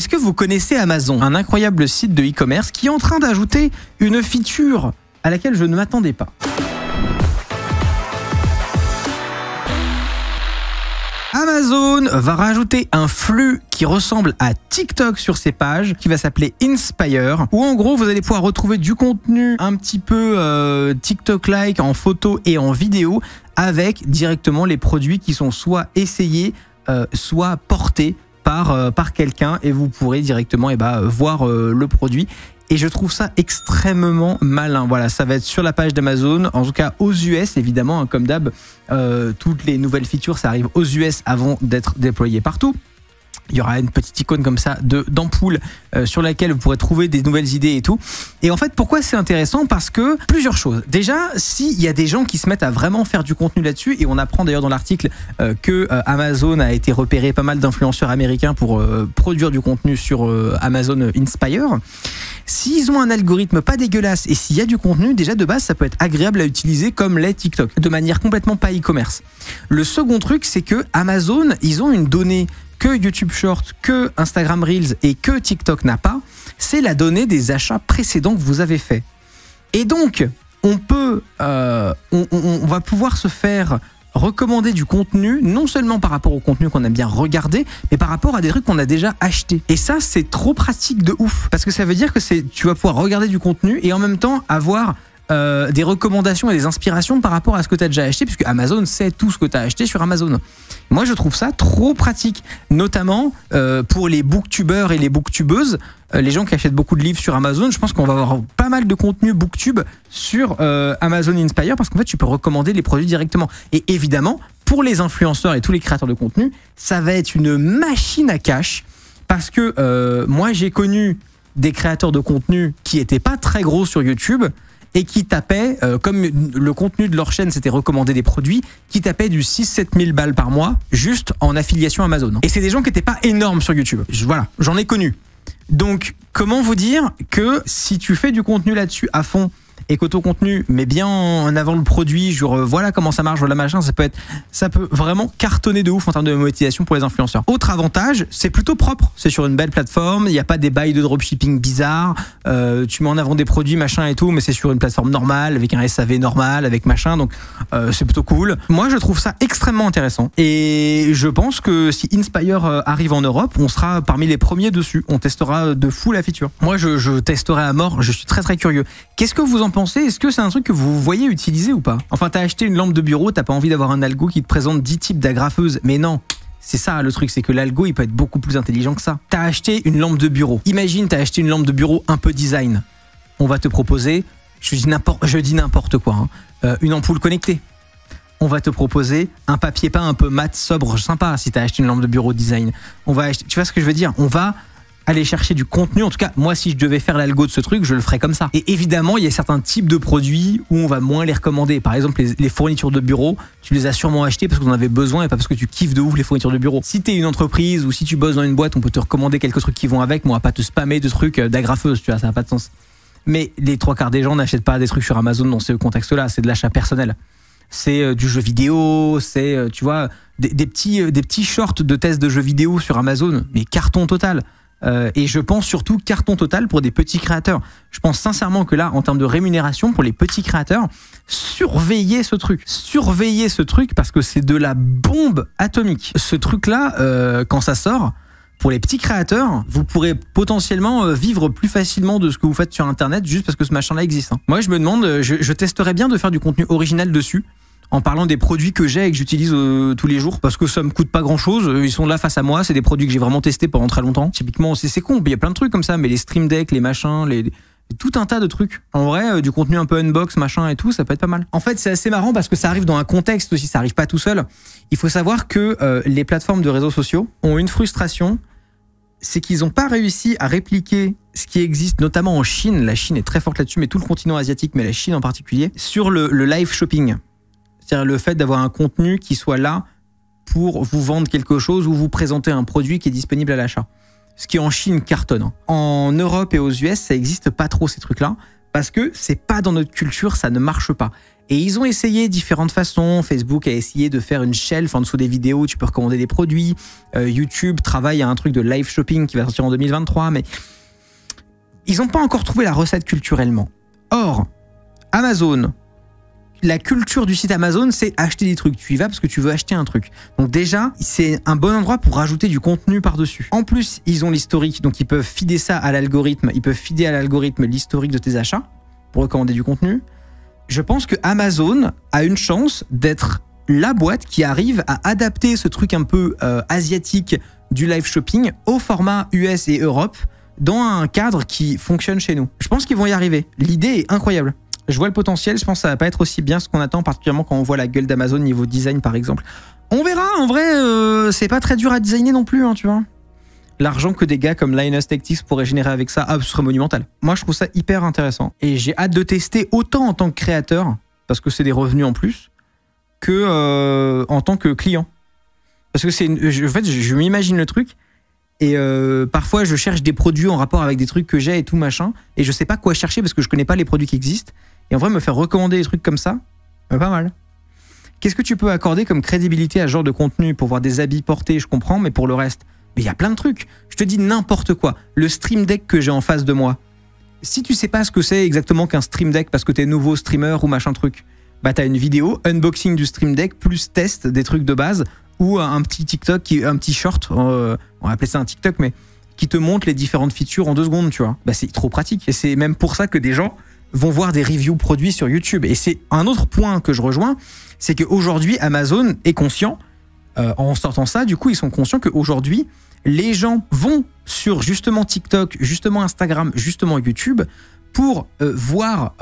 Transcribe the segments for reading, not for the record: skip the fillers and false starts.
Est-ce que vous connaissez Amazon, un incroyable site de e-commerce qui est en train d'ajouter une feature à laquelle je ne m'attendais pas? Amazon va rajouter un flux qui ressemble à TikTok sur ses pages, qui va s'appeler Inspire, où en gros vous allez pouvoir retrouver du contenu un petit peu TikTok-like en photo et en vidéo, avec directement les produits qui sont soit essayés, soit portés par quelqu'un, et vous pourrez directement voir le produit. Et je trouve ça extrêmement malin. Voilà, ça va être sur la page d'Amazon, en tout cas aux US évidemment, hein, comme d'hab, toutes les nouvelles features, ça arrive aux US avant d'être déployé partout. Il y aura une petite icône comme ça d'ampoule sur laquelle vous pourrez trouver des nouvelles idées et tout. Et en fait, pourquoi c'est intéressant? Parce que plusieurs choses. Déjà, s'il y a des gens qui se mettent à vraiment faire du contenu là-dessus, et on apprend d'ailleurs dans l'article que Amazon a été repéré pas mal d'influenceurs américains pour produire du contenu sur Amazon Inspire. S'ils ont un algorithme pas dégueulasse et s'il y a du contenu, déjà de base, ça peut être agréable à utiliser comme les TikTok, de manière complètement pas e-commerce. Le second truc, c'est que Amazon, ils ont une donnée que YouTube Short, que Instagram Reels et que TikTok n'a pas, c'est la donnée des achats précédents que vous avez faits. Et donc, on va pouvoir se faire recommander du contenu, non seulement par rapport au contenu qu'on aime bien regarder, mais par rapport à des trucs qu'on a déjà achetés. Et ça, c'est trop pratique de ouf, parce que ça veut dire que tu vas pouvoir regarder du contenu et en même temps avoir des recommandations et des inspirations par rapport à ce que tu as déjà acheté, puisque Amazon sait tout ce que tu as acheté sur Amazon. Moi, je trouve ça trop pratique, notamment pour les booktubeurs et les booktubeuses, les gens qui achètent beaucoup de livres sur Amazon. Je pense qu'on va avoir pas mal de contenu booktube sur Amazon Inspire, parce qu'en fait, tu peux recommander les produits directement. Et évidemment, pour les influenceurs et tous les créateurs de contenu, ça va être une machine à cash, parce que moi, j'ai connu des créateurs de contenu qui n'étaient pas très gros sur YouTube, et qui tapaient, comme le contenu de leur chaîne c'était recommander des produits, qui tapaient du 6-7 000 balles par mois juste en affiliation Amazon. Et c'est des gens qui n'étaient pas énormes sur YouTube. Voilà, j'en ai connu. Donc, comment vous dire que si tu fais du contenu là-dessus à fond, et qu'auto-contenu met bien en avant le produit, genre voilà comment ça marche, voilà machin, ça peut vraiment cartonner de ouf en termes de monétisation pour les influenceurs. Autre avantage, c'est plutôt propre, c'est sur une belle plateforme, il n'y a pas des bails de dropshipping bizarres, tu mets en avant des produits machin et tout, mais c'est sur une plateforme normale, avec un SAV normal, avec machin, donc c'est plutôt cool. Moi je trouve ça extrêmement intéressant, et je pense que si Inspire arrive en Europe, on sera parmi les premiers dessus, on testera de fou la feature. Moi je testerai à mort, je suis très très curieux. Qu'est-ce que vous en pensez? Est-ce que c'est un truc que vous voyez utiliser ou pas? Enfin, t'as acheté une lampe de bureau, t'as pas envie d'avoir un algo qui te présente 10 types d'agrafeuses, mais non. C'est ça le truc, c'est que l'algo il peut être beaucoup plus intelligent que ça. T'as acheté une lampe de bureau. Imagine t'as acheté une lampe de bureau un peu design. On va te proposer, je dis n'importe quoi, hein, une ampoule connectée. On va te proposer un papier peint un peu mat, sobre, sympa si t'as acheté une lampe de bureau design. On va acheter, tu vois ce que je veux dire? On va aller chercher du contenu. En tout cas, moi, si je devais faire l'algo de ce truc, je le ferais comme ça. Et évidemment, il y a certains types de produits où on va moins les recommander. Par exemple, les fournitures de bureau, tu les as sûrement achetées parce que tu en avais besoin et pas parce que tu kiffes de ouf les fournitures de bureau. Si t'es une entreprise ou si tu bosses dans une boîte, on peut te recommander quelques trucs qui vont avec, mais on va pas te spammer de trucs d'agrafeuse, tu vois, ça n'a pas de sens. Mais les 3/4 des gens n'achètent pas des trucs sur Amazon dans ce contexte-là, c'est de l'achat personnel. C'est du jeu vidéo, c'est, tu vois, des petits shorts de tests de jeux vidéo sur Amazon, mais carton total. Et je pense surtout carton total pour des petits créateurs. Je pense sincèrement que là, en termes de rémunération pour les petits créateurs, surveillez ce truc parce que c'est de la bombe atomique. Ce truc-là, quand ça sort, pour les petits créateurs, vous pourrez potentiellement vivre plus facilement de ce que vous faites sur Internet juste parce que ce machin-là existe. Moi, je me demande, je testerais bien de faire du contenu original dessus, en parlant des produits que j'ai et que j'utilise tous les jours, parce que ça me coûte pas grand chose, ils sont là face à moi, c'est des produits que j'ai vraiment testés pendant très longtemps. Typiquement, c'est con, il y a plein de trucs comme ça, mais les Stream Deck, les machins, tout un tas de trucs. En vrai, du contenu un peu unbox, machin et tout, ça peut être pas mal. En fait, c'est assez marrant parce que ça arrive dans un contexte aussi, ça arrive pas tout seul. Il faut savoir que les plateformes de réseaux sociaux ont une frustration, c'est qu'ils n'ont pas réussi à répliquer ce qui existe notamment en Chine. La Chine est très forte là-dessus, mais tout le continent asiatique, mais la Chine en particulier, sur le live shopping. C'est-à-dire le fait d'avoir un contenu qui soit là pour vous vendre quelque chose ou vous présenter un produit qui est disponible à l'achat. Ce qui en Chine cartonne. En Europe et aux US, ça n'existe pas trop ces trucs-là parce que c'est pas dans notre culture, ça ne marche pas. Et ils ont essayé différentes façons. Facebook a essayé de faire une shelf en dessous des vidéos où tu peux recommander des produits. YouTube travaille à un truc de live shopping qui va sortir en 2023, mais ils n'ont pas encore trouvé la recette culturellement. Or, Amazon, la culture du site Amazon, c'est acheter des trucs. Tu y vas parce que tu veux acheter un truc. Donc déjà, c'est un bon endroit pour rajouter du contenu par-dessus. En plus, ils ont l'historique, donc ils peuvent feeder ça à l'algorithme. Ils peuvent feeder à l'algorithme l'historique de tes achats pour recommander du contenu. Je pense que Amazon a une chance d'être la boîte qui arrive à adapter ce truc un peu asiatique du live shopping au format US et Europe dans un cadre qui fonctionne chez nous. Je pense qu'ils vont y arriver. L'idée est incroyable. Je vois le potentiel, je pense que ça va pas être aussi bien ce qu'on attend, particulièrement quand on voit la gueule d'Amazon niveau design par exemple. On verra, en vrai, c'est pas très dur à designer non plus, hein, tu vois. L'argent que des gars comme Linus Tech Tips pourraient générer avec ça, ce serait monumental. Moi, je trouve ça hyper intéressant. Et j'ai hâte de tester autant en tant que créateur, parce que c'est des revenus en plus, que en tant que client. Parce que en fait, je m'imagine le truc, et parfois, je cherche des produits en rapport avec des trucs que j'ai et tout machin, et je sais pas quoi chercher parce que je connais pas les produits qui existent. Et en vrai, me faire recommander des trucs comme ça, pas mal. Qu'est-ce que tu peux accorder comme crédibilité à ce genre de contenu? Pour voir des habits portés, je comprends, mais pour le reste, mais il y a plein de trucs. Je te dis n'importe quoi. Le Stream Deck que j'ai en face de moi, si tu sais pas ce que c'est exactement qu'un Stream Deck parce que t'es nouveau streamer ou machin truc, bah t'as une vidéo unboxing du Stream Deck plus test des trucs de base ou un petit TikTok, un petit short, on va appeler ça un TikTok, mais qui te montre les différentes features en 2 secondes, tu vois. Bah c'est trop pratique. Et c'est même pour ça que des gens vont voir des reviews produits sur YouTube. Et c'est un autre point que je rejoins, c'est qu'aujourd'hui, Amazon est conscient, en sortant ça, du coup, ils sont conscients qu'aujourd'hui, les gens vont sur justement TikTok, justement Instagram, justement YouTube, pour voir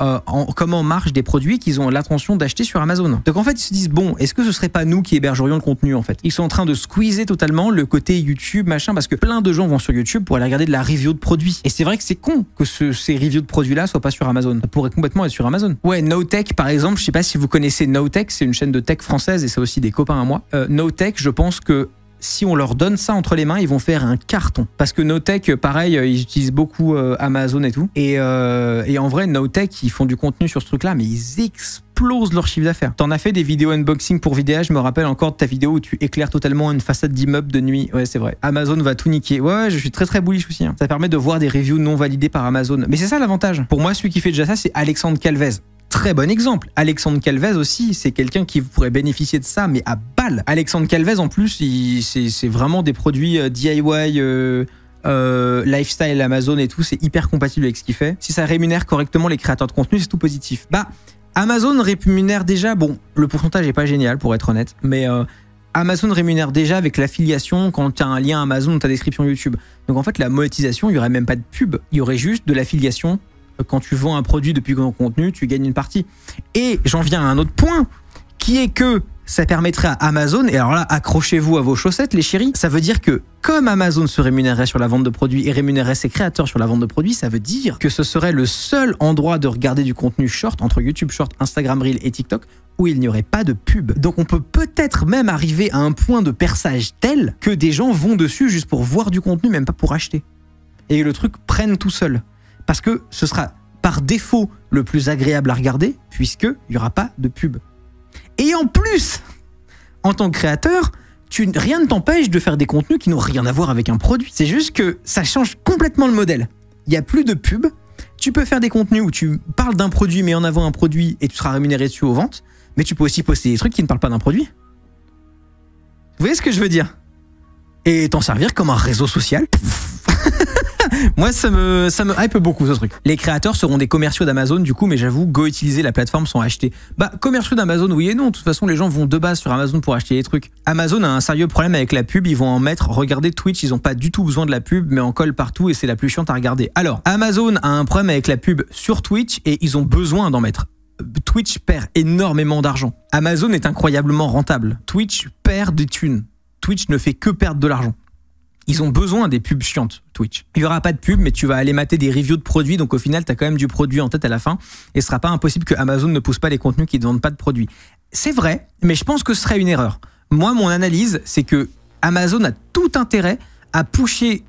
comment marchent des produits qu'ils ont l'intention d'acheter sur Amazon. Donc en fait, ils se disent, bon, est-ce que ce serait pas nous qui hébergerions le contenu en fait? Ils sont en train de squeezer totalement le côté YouTube, machin, parce que plein de gens vont sur YouTube pour aller regarder de la review de produits. Et c'est vrai que c'est con que ces reviews de produits-là soient pas sur Amazon. Ça pourrait complètement être sur Amazon. Ouais, NoTech par exemple, je sais pas si vous connaissez NoTech, c'est une chaîne de tech française et c'est aussi des copains à moi. NoTech, je pense que si on leur donne ça entre les mains, ils vont faire un carton. Parce que NoTech, pareil, ils utilisent beaucoup Amazon et tout. Et en vrai, NoTech, ils font du contenu sur ce truc-là, mais ils explosent leur chiffre d'affaires. T'en as fait des vidéos unboxing pour vidéa, je me rappelle encore de ta vidéo où tu éclaires totalement une façade d'immeuble de nuit. Ouais, c'est vrai. Amazon va tout niquer. Ouais, je suis très très bullish aussi. Hein. Ça permet de voir des reviews non validées par Amazon. Mais c'est ça l'avantage. Pour moi, celui qui fait déjà ça, c'est Alexandre Calvez. Très bon exemple. Alexandre Calvez aussi, c'est quelqu'un qui pourrait bénéficier de ça, mais à balle. Alexandre Calvez, en plus, c'est vraiment des produits DIY, lifestyle, Amazon et tout. C'est hyper compatible avec ce qu'il fait. Si ça rémunère correctement les créateurs de contenu, c'est tout positif. Bah, Amazon rémunère déjà, bon, le pourcentage est pas génial pour être honnête, mais Amazon rémunère déjà avec l'affiliation quand tu as un lien Amazon dans ta description YouTube. Donc en fait, la monétisation, il y aurait même pas de pub, il y aurait juste de l'affiliation. Quand tu vends un produit depuis ton contenu, tu gagnes une partie. Et j'en viens à un autre point, qui est que ça permettrait à Amazon, et alors là, accrochez-vous à vos chaussettes, les chéris, ça veut dire que comme Amazon se rémunérerait sur la vente de produits et rémunérerait ses créateurs sur la vente de produits, ça veut dire que ce serait le seul endroit de regarder du contenu short entre YouTube Short, Instagram Reel et TikTok où il n'y aurait pas de pub. Donc on peut peut-être même arriver à un point de perçage tel que des gens vont dessus juste pour voir du contenu, même pas pour acheter. Et le truc prenne tout seul. Parce que ce sera par défaut le plus agréable à regarder, puisqu'il n'y aura pas de pub. Et en plus, en tant que créateur, rien ne t'empêche de faire des contenus qui n'ont rien à voir avec un produit. C'est juste que ça change complètement le modèle. Il n'y a plus de pub. Tu peux faire des contenus où tu parles d'un produit, mais en avant un produit, et tu seras rémunéré dessus aux ventes. Mais tu peux aussi poster des trucs qui ne parlent pas d'un produit. Vous voyez ce que je veux dire? Et t'en servir comme un réseau social. Moi, ça me hype beaucoup ce truc. Les créateurs seront des commerciaux d'Amazon du coup, mais j'avoue, go utiliser la plateforme sans acheter. Bah, commerciaux d'Amazon, oui et non. De toute façon, les gens vont de base sur Amazon pour acheter des trucs. Amazon a un sérieux problème avec la pub. Ils vont en mettre, regardez Twitch, ils ont pas du tout besoin de la pub, mais en colle partout et c'est la plus chiante à regarder. Alors, Amazon a un problème avec la pub sur Twitch et ils ont besoin d'en mettre. Twitch perd énormément d'argent. Amazon est incroyablement rentable. Twitch perd des thunes. Twitch ne fait que perdre de l'argent. Ils ont besoin des pubs chiantes, Twitch. Il n'y aura pas de pub, mais tu vas aller mater des reviews de produits, donc au final, tu as quand même du produit en tête à la fin, et ce sera pas impossible que Amazon ne pousse pas les contenus qui ne vendent pas de produits. C'est vrai, mais je pense que ce serait une erreur. Moi, mon analyse, c'est que Amazon a tout intérêt à pusher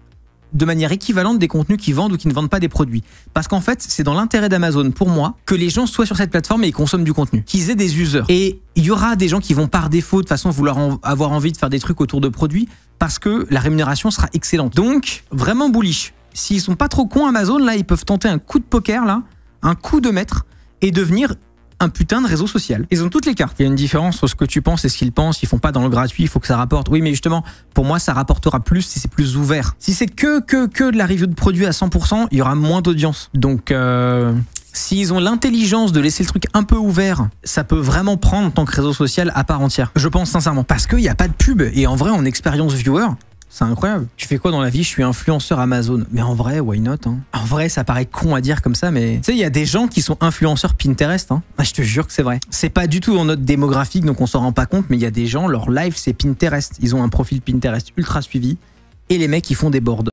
de manière équivalente des contenus qui vendent ou qui ne vendent pas des produits. Parce qu'en fait, c'est dans l'intérêt d'Amazon, pour moi, que les gens soient sur cette plateforme et ils consomment du contenu, qu'ils aient des users. Et il y aura des gens qui vont par défaut, de toute façon, vouloir avoir envie de faire des trucs autour de produits parce que la rémunération sera excellente. Donc, vraiment bullish. S'ils sont pas trop cons Amazon, là, ils peuvent tenter un coup de poker, là, un coup de maître, et devenir un putain de réseau social. Ils ont toutes les cartes. Il y a une différence entre ce que tu penses et ce qu'ils pensent. Ils font pas dans le gratuit, il faut que ça rapporte. Oui, mais justement, pour moi, ça rapportera plus si c'est plus ouvert. Si c'est que de la review de produits à 100%, il y aura moins d'audience. Donc, s'ils ont l'intelligence de laisser le truc un peu ouvert, ça peut vraiment prendre en tant que réseau social à part entière. Je pense sincèrement. Parce qu'il n'y a pas de pub. Et en vrai, en expérience viewer, c'est incroyable. Tu fais quoi dans la vie? Je suis influenceur Amazon. Mais en vrai, why not, hein? En vrai, ça paraît con à dire comme ça, mais... Tu sais, il y a des gens qui sont influenceurs Pinterest. Hein. Ah, je te jure que c'est vrai. C'est pas du tout dans notre démographique, donc on s'en rend pas compte, mais il y a des gens, leur live, c'est Pinterest. Ils ont un profil Pinterest ultra suivi. Et les mecs, ils font des boards.